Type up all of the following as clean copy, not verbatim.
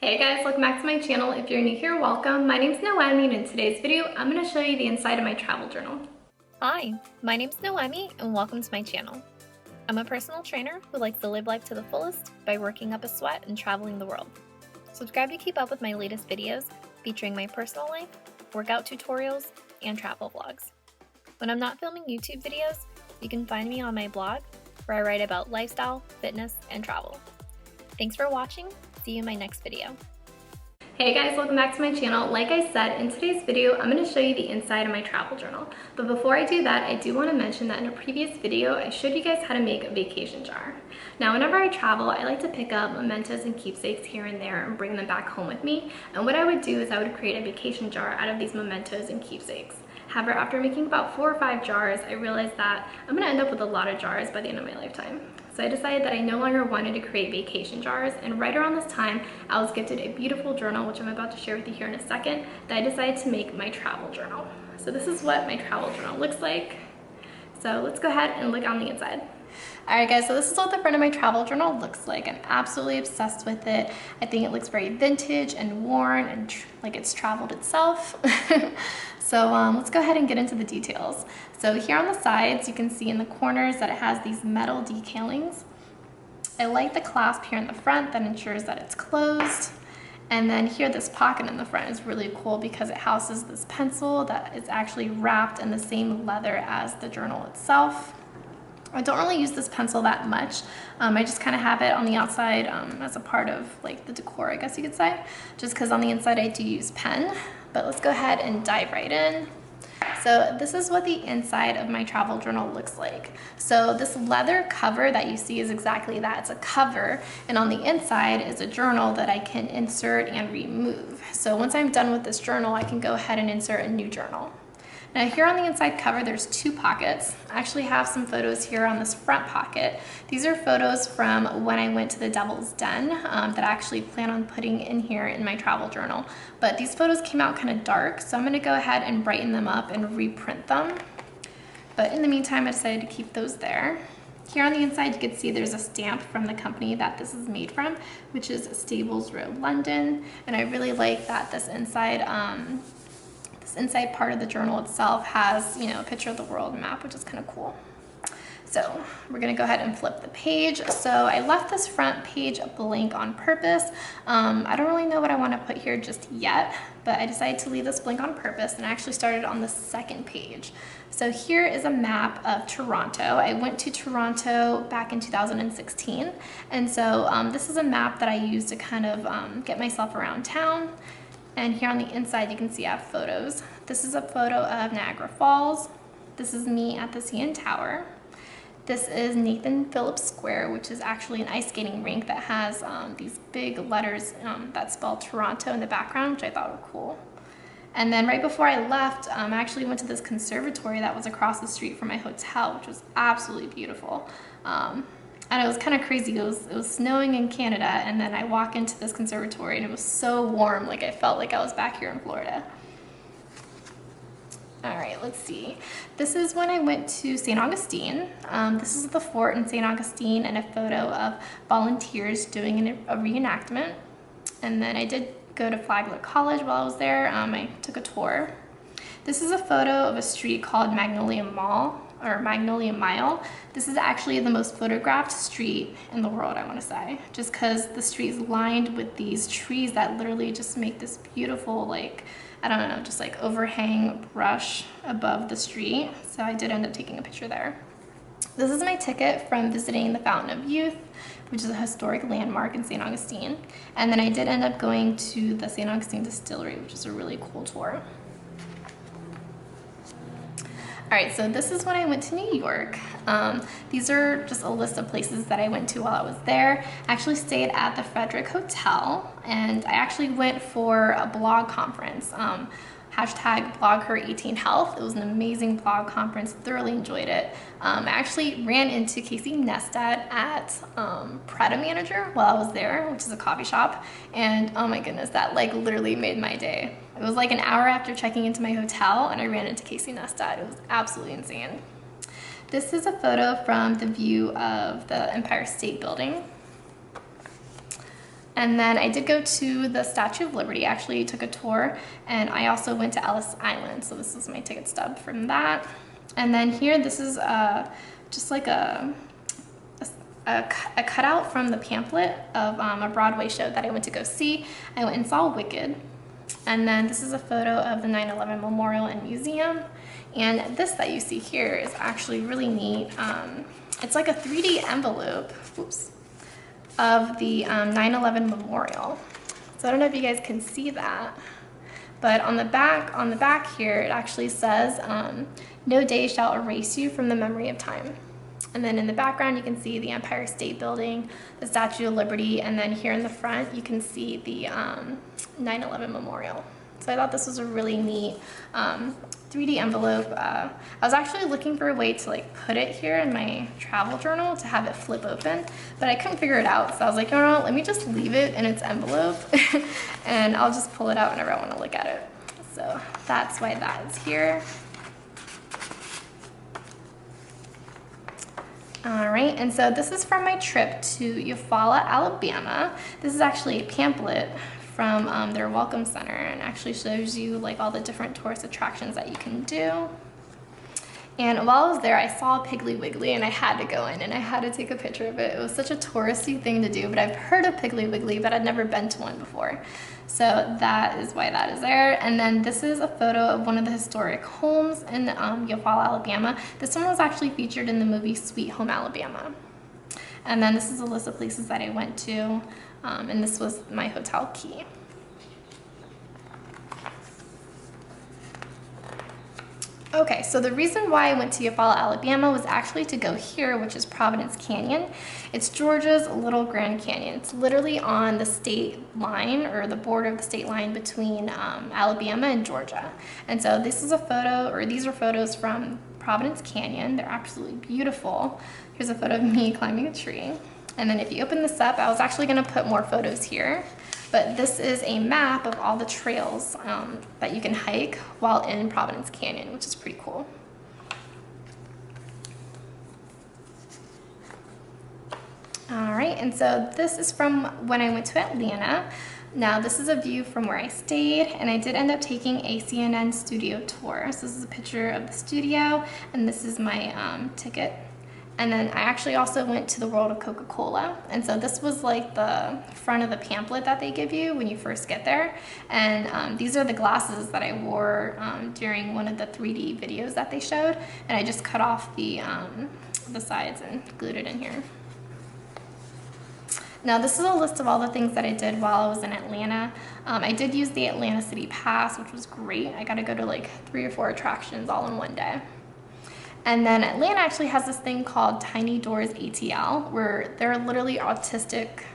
Hey guys, welcome back to my channel. If you're new here, welcome. My name's Nohemy, and in today's video, I'm going to show you the inside of my travel journal. Hi, my name's Nohemy and welcome to my channel. I'm a personal trainer who likes to live life to the fullest by working up a sweat and traveling the world. Subscribe to keep up with my latest videos featuring my personal life, workout tutorials, and travel vlogs. When I'm not filming YouTube videos, you can find me on my blog where I write about lifestyle, fitness, and travel. Thanks for watching. See you in my next video. Hey guys, welcome back to my channel. Like I said, in today's video, I'm going to show you the inside of my travel journal. But before I do that, I do want to mention that in a previous video, I showed you guys how to make a vacation jar. Now, whenever I travel, I like to pick up mementos and keepsakes here and there and bring them back home with me. And what I would do is I would create a vacation jar out of these mementos and keepsakes. However, after making about 4 or 5 jars, I realized that I'm going to end up with a lot of jars by the end of my lifetime. So I decided that I no longer wanted to create vacation jars, and right around this time, I was gifted a beautiful journal, which I'm about to share with you here in a second, that I decided to make my travel journal. So this is what my travel journal looks like. So let's go ahead and look on the inside. Alright guys, so this is what the front of my travel journal looks like. I'm absolutely obsessed with it. I think it looks very vintage and worn and like it's traveled itself. So let's go ahead and get into the details. So here on the sides, you can see in the corners that it has these metal decalings. I like the clasp here in the front that ensures that it's closed. And then here, this pocket in the front is really cool because it houses this pencil that is actually wrapped in the same leather as the journal itself. I don't really use this pencil that much. I just kind of have it on the outside as a part of like the decor, I guess you could say, just because on the inside I do use pen. But let's go ahead and dive right in. So this is what the inside of my travel journal looks like. So this leather cover that you see is exactly that. It's a cover, and on the inside is a journal that I can insert and remove. So once I'm done with this journal, I can go ahead and insert a new journal. Now here on the inside cover, there's 2 pockets. I actually have some photos here on this front pocket. These are photos from when I went to the Devil's Den that I actually plan on putting in here in my travel journal. But these photos came out kind of dark, so I'm gonna go ahead and brighten them up and reprint them. But in the meantime, I decided to keep those there. Here on the inside, you can see there's a stamp from the company that this is made from, which is Stables Road, London. And I really like that this inside part of the journal itself has, a picture of the world map, which is kind of cool. So we're gonna go ahead and flip the page. So I left this front page blank on purpose. I don't really know what I want to put here just yet, but I decided to leave this blank on purpose, and I actually started on the second page. So here is a map of Toronto. I went to Toronto back in 2016, and so this is a map that I use to kind of get myself around town. And here on the inside, you can see I have photos. This is a photo of Niagara Falls. This is me at the CN Tower. This is Nathan Phillips Square, which is actually an ice skating rink that has these big letters that spell Toronto in the background, which I thought were cool. And then right before I left, I actually went to this conservatory that was across the street from my hotel, which was absolutely beautiful. And it was kind of crazy. It was snowing in Canada, and then I walk into this conservatory and it was so warm, like I felt like I was back here in Florida. All right, let's see. This is when I went to St. Augustine. This is the fort in St. Augustine and a photo of volunteers doing a reenactment. And then I did go to Flagler College while I was there. I took a tour. This is a photo of a street called Magnolia Mile. This is actually the most photographed street in the world, I want to say, just because the street is lined with these trees that literally just make this beautiful, like, I don't know, just like overhang brush above the street. So I did end up taking a picture there. This is my ticket from visiting the Fountain of Youth, which is a historic landmark in St. Augustine. And then I did end up going to the St. Augustine Distillery, which is a really cool tour. All right, so this is when I went to New York. These are just a list of places that I went to while I was there. I actually stayed at the Frederick Hotel, and I actually went for a blog conference. Hashtag blog her 18 health. It was an amazing blog conference, thoroughly enjoyed it. I actually ran into Casey Neistat at Prada Manager while I was there, which is a coffee shop. And oh my goodness, that like literally made my day. It was like an hour after checking into my hotel and I ran into Casey Neistat. It was absolutely insane. This is a photo from the view of the Empire State Building. And then I did go to the Statue of Liberty, actually took a tour, and I also went to Ellis Island. So this is my ticket stub from that. And then here, this is just like a cutout from the pamphlet of a Broadway show that I went to go see. I went and saw Wicked. And then this is a photo of the 9/11 Memorial and Museum. And this that you see here is actually really neat. It's like a 3D envelope, oops, of the 9/11 Memorial. So I don't know if you guys can see that, but on the back here, it actually says, "No day shall erase you from the memory of time." And then in the background, you can see the Empire State Building, the Statue of Liberty, and then here in the front, you can see the 9/11 Memorial. So I thought this was a really neat 3D envelope. I was actually looking for a way to like put it here in my travel journal to have it flip open, but I couldn't figure it out. So I was like, you know what, let me just leave it in its envelope and I'll just pull it out whenever I want to look at it. So that's why that is here. All right, and so this is from my trip to Eufaula, Alabama. This is actually a pamphlet from their Welcome Center, and actually shows you like all the different tourist attractions that you can do. And while I was there, I saw Piggly Wiggly, and I had to go in and I had to take a picture of it. It was such a touristy thing to do, but I've heard of Piggly Wiggly, but I'd never been to one before. So that is why that is there. And then this is a photo of one of the historic homes in Eufaula, Alabama. This one was actually featured in the movie Sweet Home Alabama. And then this is a list of places that I went to, and this was my hotel key. Okay, so the reason why I went to Eufaula, Alabama was actually to go here, which is Providence Canyon. It's Georgia's little Grand Canyon. It's literally on the state line, or the border of the state line between Alabama and Georgia. And so this is a photo, or these are photos from Providence Canyon. They're absolutely beautiful. Here's a photo of me climbing a tree. And then if you open this up, I was actually gonna put more photos here, but this is a map of all the trails that you can hike while in Providence Canyon, which is pretty cool. All right, and so this is from when I went to Atlanta. Now this is a view from where I stayed, and I did end up taking a CNN studio tour. So this is a picture of the studio, and this is my ticket. And then I actually also went to the World of Coca-Cola. And so this was like the front of the pamphlet that they give you when you first get there. And these are the glasses that I wore during one of the 3D videos that they showed. And I just cut off the sides and glued it in here. Now this is a list of all the things that I did while I was in Atlanta. I did use the Atlanta City Pass, which was great. I got to go to like 3 or 4 attractions all in one day. And then Atlanta actually has this thing called Tiny Doors ATL, where they're literally artistic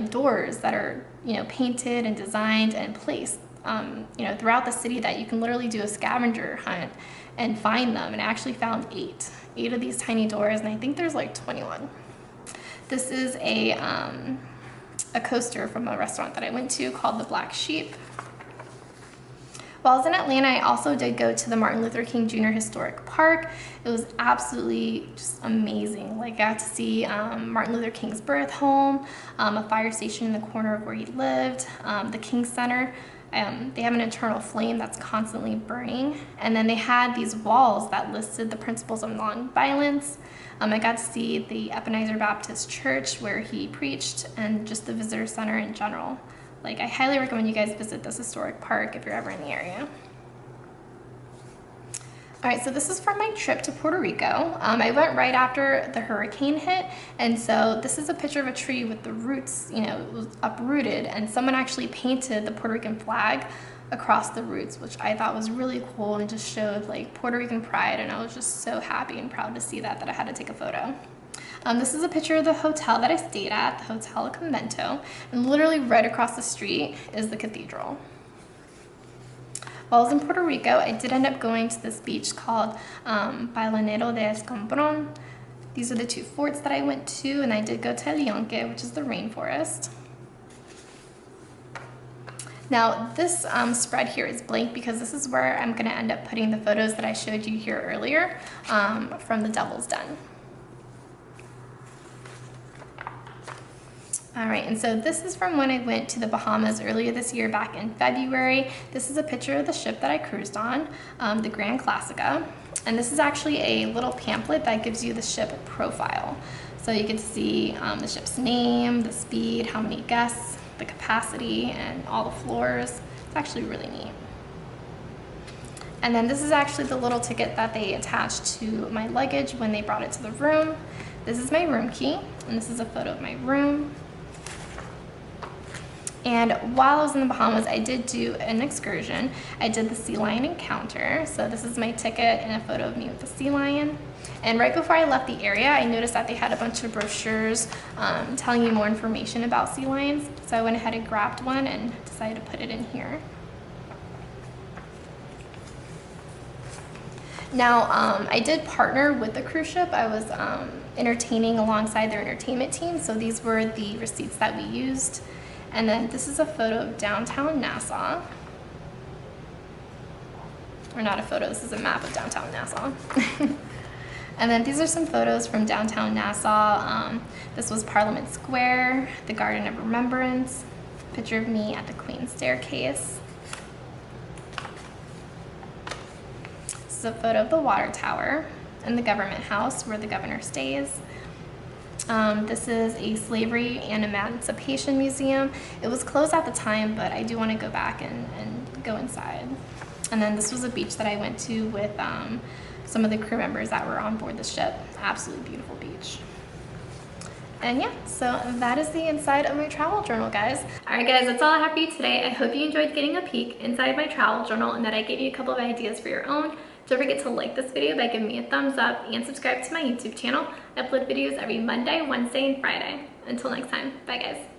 doors that are, painted and designed and placed, throughout the city, that you can literally do a scavenger hunt and find them. And I actually found 8 of these tiny doors, and I think there's like 21. This is a coaster from a restaurant that I went to called the Black Sheep. While I was in Atlanta, I also did go to the Martin Luther King Jr. Historic Park. It was absolutely just amazing. Like, I got to see Martin Luther King's birth home, a fire station in the corner of where he lived, the King Center. They have an eternal flame that's constantly burning. And then they had these walls that listed the principles of nonviolence. I got to see the Ebenezer Baptist Church where he preached, and just the visitor center in general. Like, I highly recommend you guys visit this historic park if you're ever in the area. All right, so this is from my trip to Puerto Rico. I went right after the hurricane hit, and so this is a picture of a tree with the roots, it was uprooted, and someone actually painted the Puerto Rican flag across the roots, which I thought was really cool and just showed like Puerto Rican pride, and I was just so happy and proud to see that I had to take a photo. This is a picture of the hotel that I stayed at, the Hotel Convento, and literally right across the street is the cathedral. While I was in Puerto Rico, I did end up going to this beach called Balneario de Escambron. These are the 2 forts that I went to, and I did go to El Yunque, which is the rainforest. Now this spread here is blank because this is where I'm going to end up putting the photos that I showed you here earlier from the Devil's Den. All right, and so this is from when I went to the Bahamas earlier this year back in February. This is a picture of the ship that I cruised on, the Grand Classica. And this is actually a little pamphlet that gives you the ship profile. So you can see the ship's name, the speed, how many guests, the capacity, and all the floors. It's actually really neat. And then this is actually the little ticket that they attached to my luggage when they brought it to the room. This is my room key, and this is a photo of my room. And while I was in the Bahamas, I did do an excursion. I did the sea lion encounter. So this is my ticket and a photo of me with the sea lion. And right before I left the area, I noticed that they had a bunch of brochures telling you more information about sea lions. So I went ahead and grabbed one and decided to put it in here. Now, I did partner with the cruise ship. I was entertaining alongside their entertainment team. So these were the receipts that we used. And then this is a photo of downtown Nassau. Or not a photo, this is a map of downtown Nassau. And then these are some photos from downtown Nassau. This was Parliament Square, the Garden of Remembrance, picture of me at the Queen's Staircase. This is a photo of the water tower and the government house where the governor stays. This is a slavery and emancipation museum. It was closed at the time, but I do want to go back and go inside. And then this was a beach that I went to with some of the crew members that were on board the ship. Absolutely beautiful beach. And yeah, so that is the inside of my travel journal, guys. All right, guys, that's all I have for you today. I hope you enjoyed getting a peek inside my travel journal and that I gave you a couple of ideas for your own. Don't forget to like this video by giving me a thumbs up and subscribe to my YouTube channel. I upload videos every Monday, Wednesday, and Friday. Until next time, bye guys.